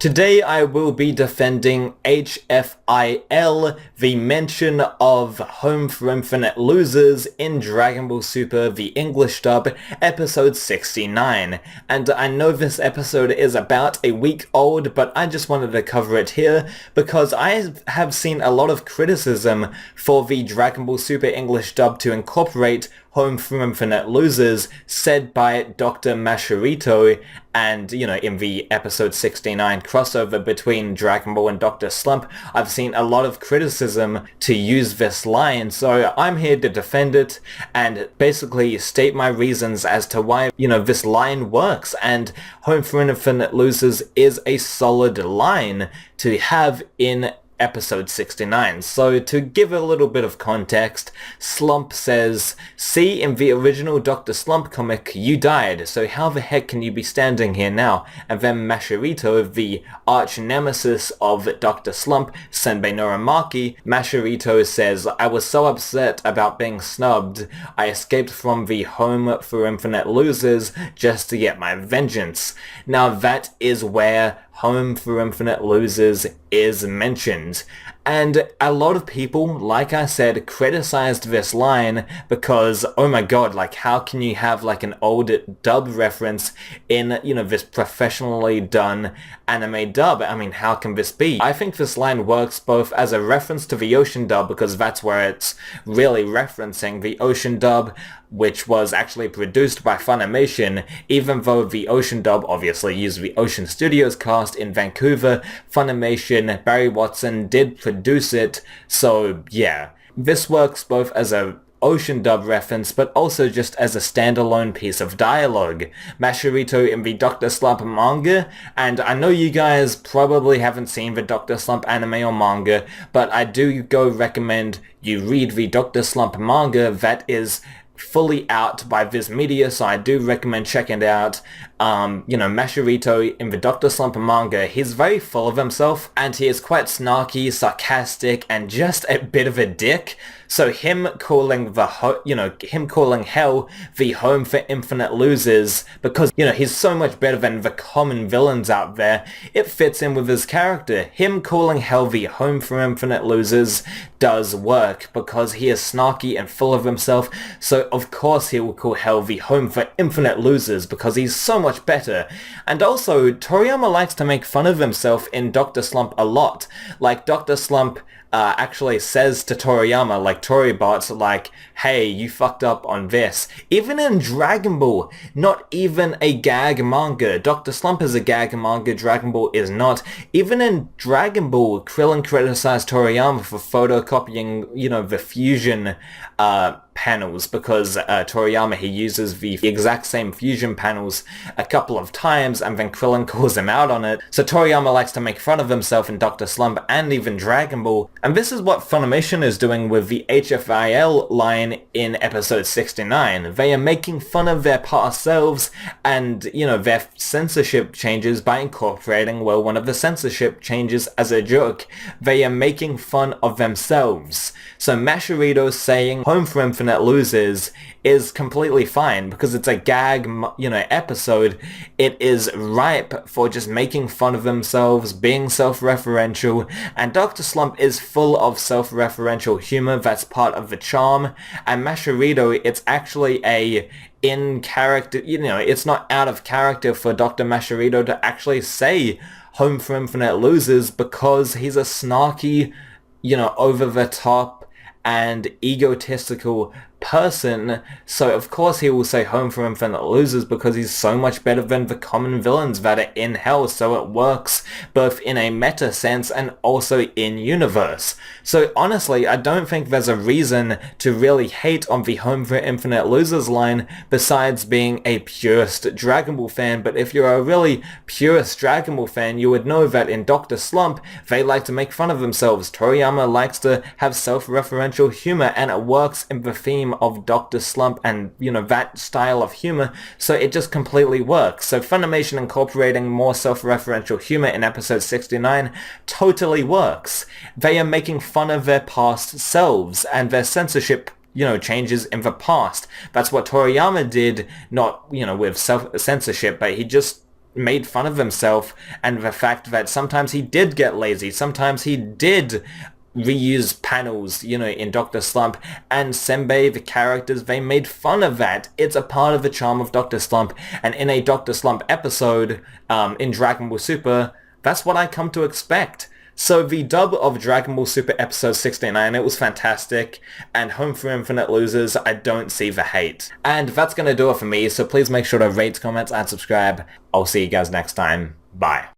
Today I will be defending Hfil, the mention of Home for Infinite Losers in Dragon Ball Super, the English dub, episode 69. And I know this episode is about a week old, but I just wanted to cover it here because I have seen a lot of criticism for the Dragon Ball Super English dub to incorporate Home for Infinite Losers, said by Dr. Mascherito, and, in the episode 69 crossover between Dragon Ball and Dr. Slump, I've seen a lot of criticism to use this line, so I'm here to defend it and basically state my reasons as to why, this line works, and Home for Infinite Losers is a solid line to have in episode 69. So to give a little bit of context, Slump says, "See, in the original Dr. Slump comic, you died, so how the heck can you be standing here now?" And then Mascherito, the arch nemesis of Dr. Slump, Senbei Norimaki, Mascherito says, "I was so upset about being snubbed, I escaped from the Home for Infinite Losers just to get my vengeance." Now that is where Home for Infinite Losers is mentioned. And a lot of people, like I said, criticized this line because, oh my god, how can you have an old dub reference in, this professionally done anime dub? I mean, how can this be? I think this line works both as a reference to the Ocean dub, because that's where it's really referencing the Ocean dub, which was actually produced by Funimation, even though the Ocean dub obviously used the Ocean Studios cast in Vancouver. Funimation, Barry Watson did produce it, so yeah. This works both as a Ocean dub reference, but also just as a standalone piece of dialogue. Mascherito in the Dr. Slump manga, and I know you guys probably haven't seen the Dr. Slump anime or manga, but I do recommend you read the Dr. Slump manga that is fully out by Viz Media, so I do recommend checking it out. Mascherito in the Dr. Slump manga, he's very full of himself, and he is quite snarky, sarcastic, and just a bit of a dick. So him calling hell the Home for Infinite Losers, because, he's so much better than the common villains out there, it fits in with his character. Him calling hell the Home for Infinite Losers does work, because he is snarky and full of himself, so of course he will call hell the Home for Infinite Losers, because he's so much better. And also, Toriyama likes to make fun of himself in Dr. Slump a lot. Dr. Slump actually says to Toriyama, Torybots, hey, you fucked up on this. Even in Dragon Ball, not even a gag manga. Dr. Slump is a gag manga, Dragon Ball is not. Even in Dragon Ball, Krillin criticized Toriyama for photocopying, the fusion panels, because Toriyama, he uses the exact same fusion panels a couple of times, and then Krillin calls him out on it. So Toriyama likes to make fun of himself in Dr. Slump and even Dragon Ball, and this is what Funimation is doing with the HFIL line in episode 69. They are making fun of their past selves and, their censorship changes by incorporating, one of the censorship changes as a joke. They are making fun of themselves. So Mascherito saying Home for Infinite Losers is completely fine, because it's a gag, episode. It is ripe for just making fun of themselves, being self-referential, and Dr. Slump is full of self-referential humor. That's part of the charm. And Mascherito, it's actually in character, it's not out of character for Dr. Mascherito to actually say Home for Infinite Losers, because he's a snarky, over the top and egotistical person, so of course he will say Home for Infinite Losers, because he's so much better than the common villains that are in hell, so it works both in a meta sense and also in universe. So honestly, I don't think there's a reason to really hate on the Home for Infinite Losers line besides being a purist Dragon Ball fan, but if you're a really purist Dragon Ball fan, you would know that in Dr. Slump, they like to make fun of themselves. Toriyama likes to have self-referential humor, and it works in the theme of Dr. Slump and, that style of humor, so it just completely works. So Funimation incorporating more self-referential humor in episode 69 totally works. They are making fun of their past selves and their censorship changes in the past. That's what Toriyama did, not, with censorship, but he just made fun of himself and the fact that sometimes he did get lazy, sometimes he did reuse panels, in Dr. Slump, and Senbei, the characters, they made fun of that. It's a part of the charm of Dr. Slump, and in a Dr. Slump episode, in Dragon Ball Super, that's what I come to expect. So the dub of Dragon Ball Super episode 69, it was fantastic, and Home for Infinite Losers, I don't see the hate. And that's gonna do it for me, so please make sure to rate, comment, and subscribe. I'll see you guys next time. Bye.